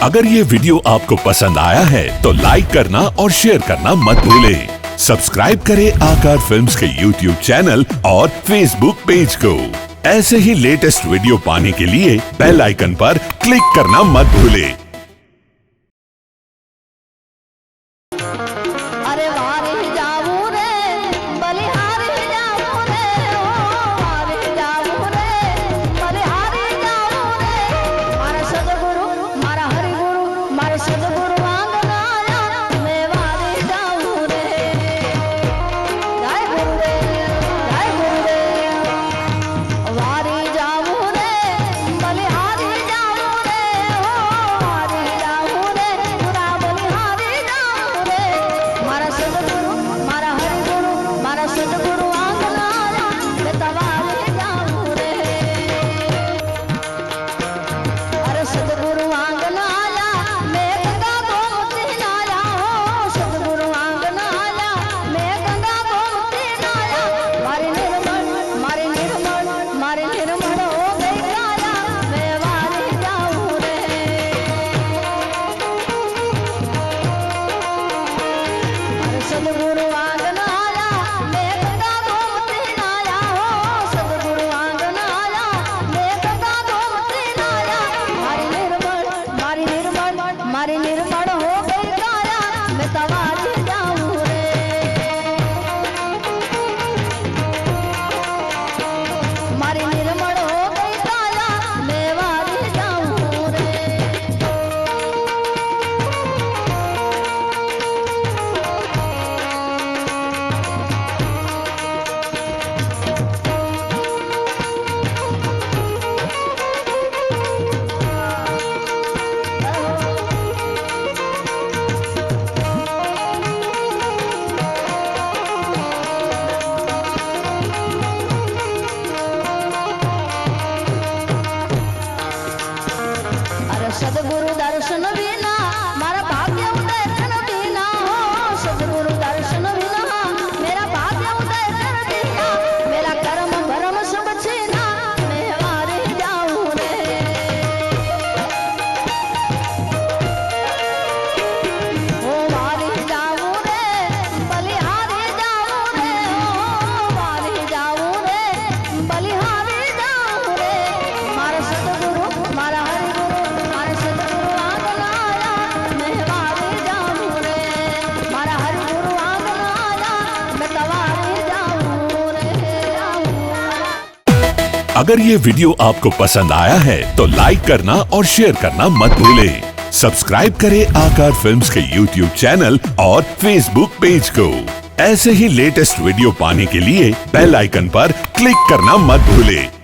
अगर ये वीडियो आपको पसंद आया है तो लाइक करना और शेयर करना मत भूलें। सब्सक्राइब करें आकार फिल्म्स के YouTube चैनल और Facebook पेज को। ऐसे ही लेटेस्ट वीडियो पाने के लिए बेल आइकन पर क्लिक करना मत भूलें। सद्गुरु दर्शन बिना मारा भाग्य उदय कर बिना हो। सद्गुरु दर्शन बिना मेरा भाग्य उदय कर बिना मेरा कर्म भरम सब छीना मैं वारे जाऊं रे। ओ वारे जाऊं रे बलिहारी जाऊं रे। ओ वारे जाऊं रे बलिहारी जाऊं रे। मारा सद्गुरु मारा अगर ये वीडियो आपको पसंद आया है तो लाइक करना और शेयर करना मत भूलें। सब्सक्राइब करें आकार फिल्म्स के YouTube चैनल और Facebook पेज को। ऐसे ही लेटेस्ट वीडियो पाने के लिए बेल आइकन पर क्लिक करना मत भूलें।